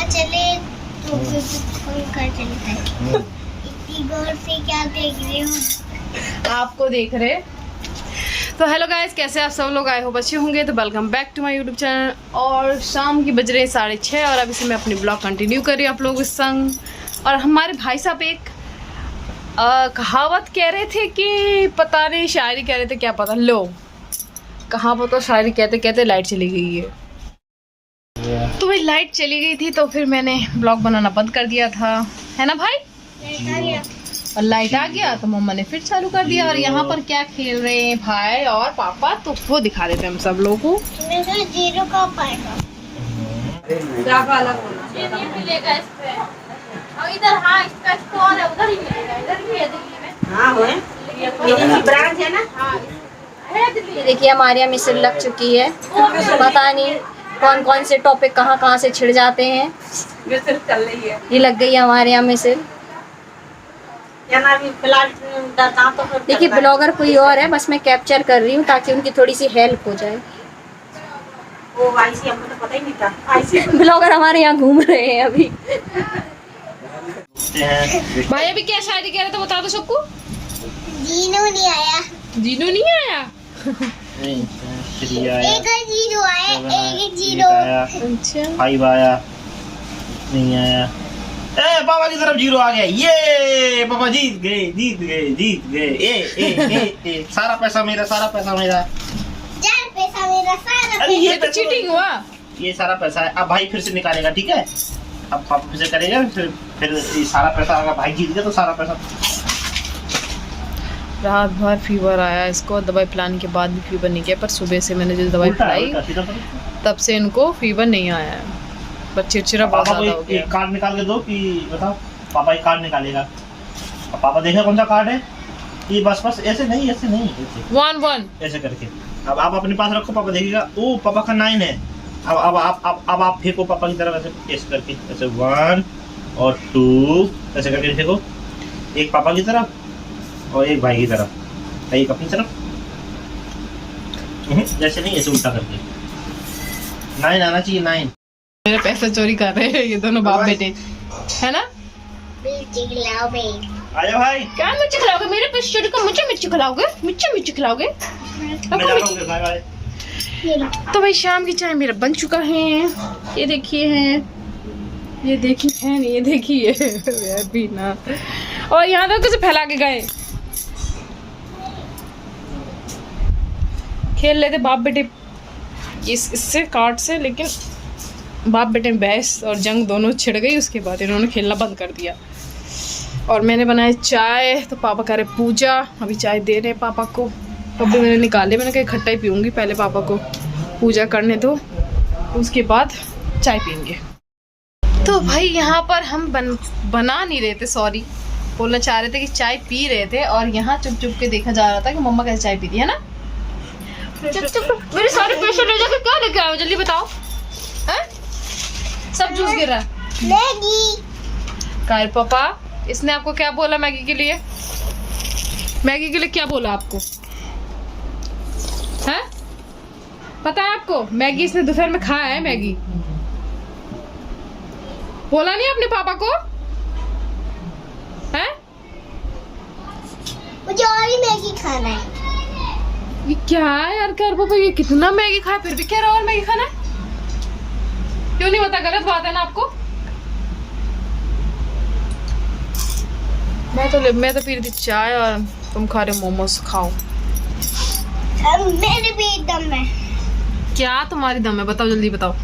चले तो फिर फोन कर चलता है। इतनी गौर से क्या देख रहे हो? आपको देख रहे। तो हेलो गाइस, कैसे आप सब लोग? आए हो बच्चे होंगे तो welcome back to my YouTube channel. और शाम की बज रहे 6:30 और अभी से मैं अपनी ब्लॉग कंटिन्यू कर रही हूँ आप लोगों के संग। और हमारे भाई साहब एक कहावत कह रहे थे कि पता नहीं शायरी कह रहे थे, क्या पता। लो कहावत तो शायरी कहते कहते लाइट चली गई है। तो भाई लाइट चली गई थी तो फिर मैंने ब्लॉग बनाना बंद कर दिया था, है ना भाई? और लाइट आ गया तो मम्मा ने फिर चालू कर दिया। और यहाँ पर क्या खेल रहे हैं भाई और पापा, तो वो दिखा देते हैं हम सब लोगों को। जीरो का पाएगा इधर। हाँ, इसका स्टोर है, उधर ही मिलेगा, इधर भी है दिल्ली में। हाँ मेरी ब्रांच है ना। हाँ, देखिए हमारे यहाँ मिसल लग चुकी है। पता नहीं कौन कौन से टॉपिक कहाँ कहाँ से छिड़ जाते हैं। मिसल चल रही है। ये लग गई है हमारे यहाँ मिसल। देखिए ब्लॉगर कोई और है, बस मैं कैप्चर कर रही हूँ ताकि उनकी थोड़ी सी हेल्प हो जाए। ओ आईसी, हमको तो पता ही नहीं था आईसी। ब्लॉगर हमारे यहाँ घूम रहे हैं अभी। भाई अभी क्या शायरी कह रहे थे बता दो सबको। जीनो नहीं आया। जीनू नहीं आया? एक जीरो आया, एक जीरो। अच्छा, 5 आया, नहीं आया। ए पापा की तरफ 0 आ गया। ये पापा जीत गए। ए सारा पैसा मेरा। चार पैसा मेरा सारा। अरे ये तो चीटिंग हुआ। ये सारा पैसा है। अब भाई फिर से निकालेगा, ठीक है? अब पापा फिर से करेगा, फिर ये सारा पैसा अगर भाई जीत गया तो सारा पैसा। रात भर फीवर आया इसको, दवाई पिलाने के बाद भी फीवर नहीं गया। पर सुबह से मैंने जो दवाई पिलाई तब से इनको फीवर नहीं आया है, पर चिड़चिड़ा बहुत पापा ज्यादा हो को गया। एक कार्ड निकाल के दो कि बताओ। पापा एक कार्ड निकालेगा। अब पापा देखेगा कौन सा कार्ड है। ये बस ऐसे नहीं ऐसे 1-1 ऐसे करके। अब आप अपने पास रखो, पापा देखेगा। ओ पापा का 9 है। अब आप फेंको पापा की तरफ ऐसे करके, ऐसे 1 और 2 ऐसे करके फेंको। एक पापा की तरफ और एक भाई की तरफ, एक अपनी तरफ। जैसे नहीं, ऐसे उल्टा करके 9 आना चाहिए। 9 मेरा पैसा चोरी कर रहे हैं ये दोनों बाप बेटे, है ना? आजा भाई। क्या मिर्ची खिलाओगे? मेरे पैसे चोरी कर मुझे मिर्ची खिलाओगे? मिर्ची खिलाओगे? मैं जा रहा हूँ घर भाई। तो भाई शाम की चाय मेरा बन चुका है। ये देखिए है, ये देखिए है नहीं, ये देखिए भी ना। और यहाँ तक कैसे फैला के गए। खेल लेते बाप बेटे इससे कार्ड से, लेकिन बाप बेटे में बहस और जंग दोनों छिड़ गई। उसके बाद इन्होंने खेलना बंद कर दिया। और मैंने बनाया चाय, तो पापा करे पूजा। अभी चाय दे रहे हैं पापा को। कभी मैंने निकाले, मैंने कहा इकट्ठा ही पीऊँगी, पहले पापा को पूजा करने दो, उसके बाद चाय पीएंगे। तो भाई यहाँ पर हम बना नहीं रहे थे, सॉरी बोलना चाह रहे थे कि चाय पी रहे थे। और यहाँ चुप चुप के देखा जा रहा था कि मम्मा कैसे चाय पीती है ना। चुप मेरे सारे पैसे ले जाके क्या लेके आए हो, जल्दी बताओ। हैं? सब जूस गिर रहा है। मैगी। कायर पापा, इसने आपको क्या बोला मैगी के लिए? मैगी के लिए क्या बोला आपको? हैं? पता है आपको? मैगी इसने दोपहर में खाया है। मैगी बोला नहीं आपने पापा को? हैं? मुझे और ही मैगी खाना है। ये क्या है यार कायर पापा, ये कितना मैगी खाया फिर भी कह रहा और मैगी खाना है? क्यों नहीं बता? गलत बात है ना आपको। मैं तो पी रही थी चाय और तुम खा रहे मोमोज। खाओ। मेरे भी दम है। क्या तुम्हारी दम है? बताओ जल्दी बताओ।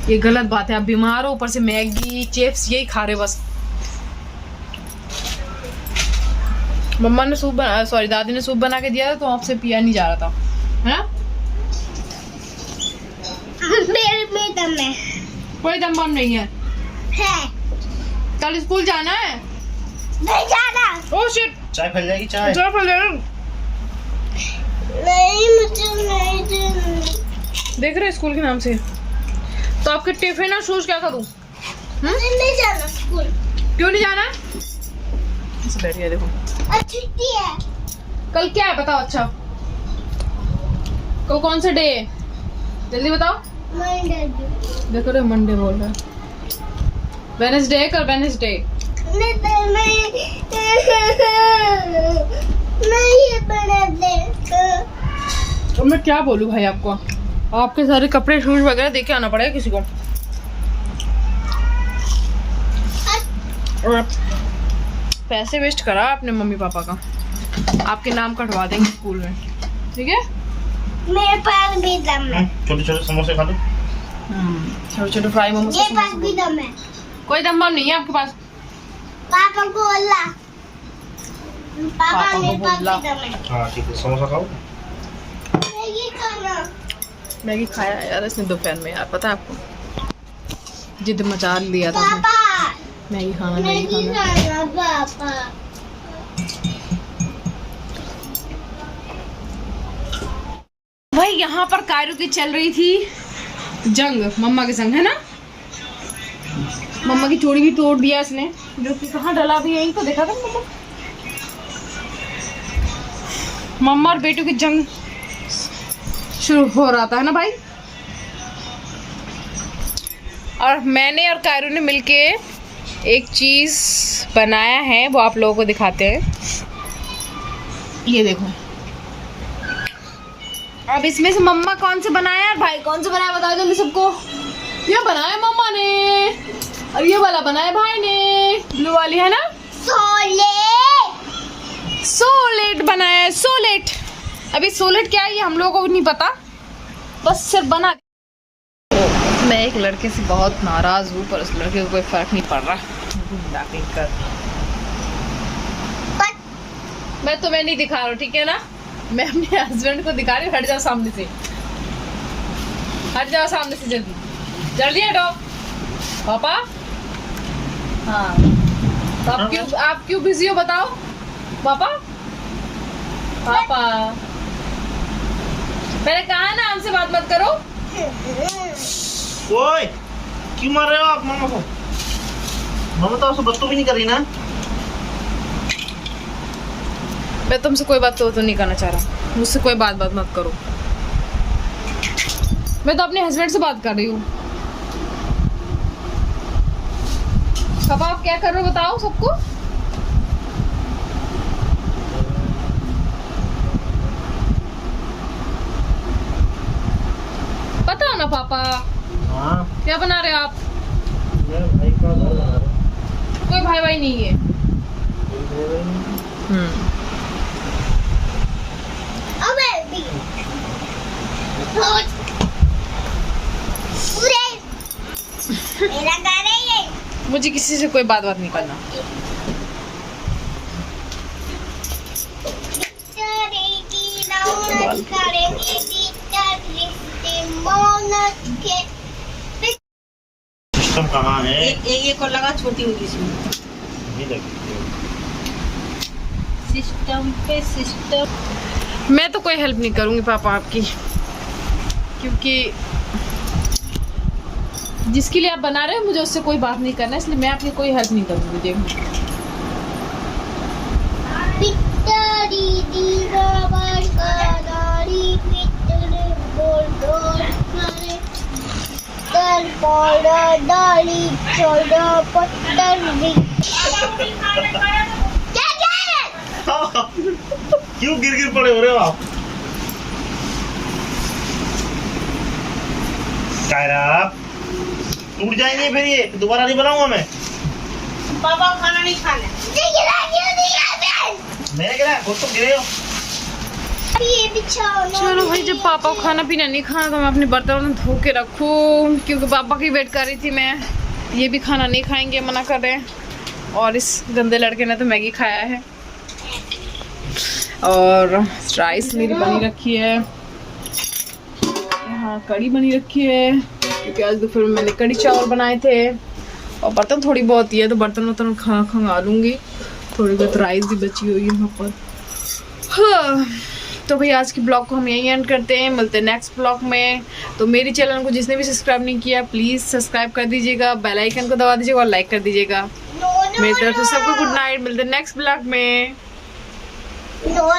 ये गलत बात है, आप बीमार हो, ऊपर से मैगी चिप्स यही खा रहे हो बस। मम्मा ने सूप सॉरी दादी ने सूप बना के दिया था तो आपसे पिया नहीं जा रहा था, है? मेरे में दम है। कोई दम बम नहीं है। कल स्कूल जाना है? नहीं जाना। ओह शिट, चाय फैल जाएगी। चाय नहीं, मुझे नहीं जाना। देख रहे हैं स्कूल के नाम से। तो आपके टिफिन और शूज क्या करूं? मुझे नहीं जाना स्कूल। क्यों नहीं जाना? बैठिए देखो। छुट्टी है। कल क्या है बताओ? अच्छा कल कौन सा डे है जल्दी बताओ। मंडे। देखो रे मंडे बोल रहा है। वेडनेसडे कल वेडनेसडे। तो मैं क्या बोलूँ भाई आपको, आपके सारे कपड़े शूज वगैरह देके आना पड़ेगा किसी को। और पैसे वेस्ट करा अपने मम्मी पापा का, आपके नाम कटवा देंगे स्कूल में, ठीक है। मेरे पास भी दम है। छोटे छोटे समोसे खा लो। छोटे छोटे फ्राई मोमोज। ये पास भी दम है। कोई दम बम नहीं है आपके पास। पापा को बोला, पापा को मेरे पास बोला। भी दम है। हाँ ठीक है, समोसा खाओ। मैगी खाना। मैगी खाया यार इसने दोपहर में, यार पता है आपको, जिद मचा लिया था उसने। पापा मैगी खाना मैगी खाना पापा। भाई यहाँ पर कायरू की चल रही थी जंग मम्मा के संग, है ना। मम्मा की चूड़ी भी तोड़ दिया इसने, जो कि कहाँ डला भी है, यहीं तो देखा था मम्मा। मम्मा और बेटू की जंग शुरू हो रहा था, है ना भाई। और मैंने और कायरू ने मिलके एक चीज बनाया है, वो आप लोगों को दिखाते हैं। ये देखो, अब इसमें से मम्मा कौन से बनाया और भाई कौन से बनाया, बताओ जल्दी सबको। ये बनाया मम्मा ने और ये वाला बनाया भाई ने, ब्लू वाली, है ना। सोलेट बनाया है, सोलेट। अभी सोलेट क्या है ये हम लोगों को नहीं पता, बस सिर्फ बना। मैं एक लड़के से बहुत नाराज हूँ, पर उस लड़के को कोई फर्क नहीं पड़ रहा। मैं तुम्हें नहीं दिखा रहा हूँ, ठीक है ना। मैं अपने हस्बैंड को दिखा रही हूँ। हट जाओ सामने से, हट जाओ सामने से, जल्दी जल्दी हटो पापा। हाँ तो आप क्यों बिजी हो बताओ पापा। पापा मैंने कहा है ना हमसे बात मत करो। ओए क्यों मार रहे हो आप मामा को? मामा तो आपसे बात तो भी नहीं कर रही ना। मैं तुमसे कोई बात तो नहीं करना चाह रहा, मुझसे कोई बात मत करो। मैं तो अपने हस्बैंड से बात कर रही हूँ। पापा आप क्या कर रहे हो बताओ सबको। बताओ ना पापा। हाँ क्या बना रहे हो आप? मैं भाई का घर बना रहा हूँ। कोई भाई भाई नहीं है। मेरा घर है ये। मुझे किसी से कोई बात नहीं करना। सिस्टम कहाँ है? ये को लगा छोटी होगी इसमें। ये लगी। सिस्टम पे सिस्टम। मैं तो कोई हेल्प नहीं करूंगी पापा आपकी, क्योंकि जिसके लिए आप बना रहे हो मुझे उससे कोई बात नहीं करना, इसलिए मैं आपकी कोई हेल्प नहीं करूंगी। देखो क्यों गिर पड़े हो रहे हो आप? टूट जाएंगे फिर ये, दोबारा नहीं बनाऊंगा मैं। पापा खाना नहीं खाना। मैंने गिरा खुद तो गिरे हो। चलो भाई, जब पापा को खाना पीना नहीं खाना तो मैं अपने बर्तन धो के रखूँ, क्योंकि पापा की वेट कर रही थी मैं। ये भी खाना नहीं खाएंगे, मना कर रहे हैं। और इस गंदे लड़के ने तो मैगी खाया है। और राइस मेरी बनी रखी है, यहाँ कड़ी बनी रखी है, क्योंकि आज दोपहर में मैंने कड़ी चावल बनाए थे। और बर्तन थोड़ी बहुत ही है तो बर्तन खंगा लूँगी। थोड़ी बहुत राइस भी बची हुई है वहाँ पर। हाँ, तो भाई आज की ब्लॉग को हम यहीं एंड करते हैं। मिलते हैं नेक्स्ट ब्लॉग में। तो मेरी चैनल को जिसने भी सब्सक्राइब नहीं किया प्लीज़ सब्सक्राइब कर दीजिएगा, बेल आइकन को दबा दीजिएगा और लाइक कर दीजिएगा। मेरी तरफ से सबको गुड नाइट। मिलते हैं नेक्स्ट ब्लॉग में। नो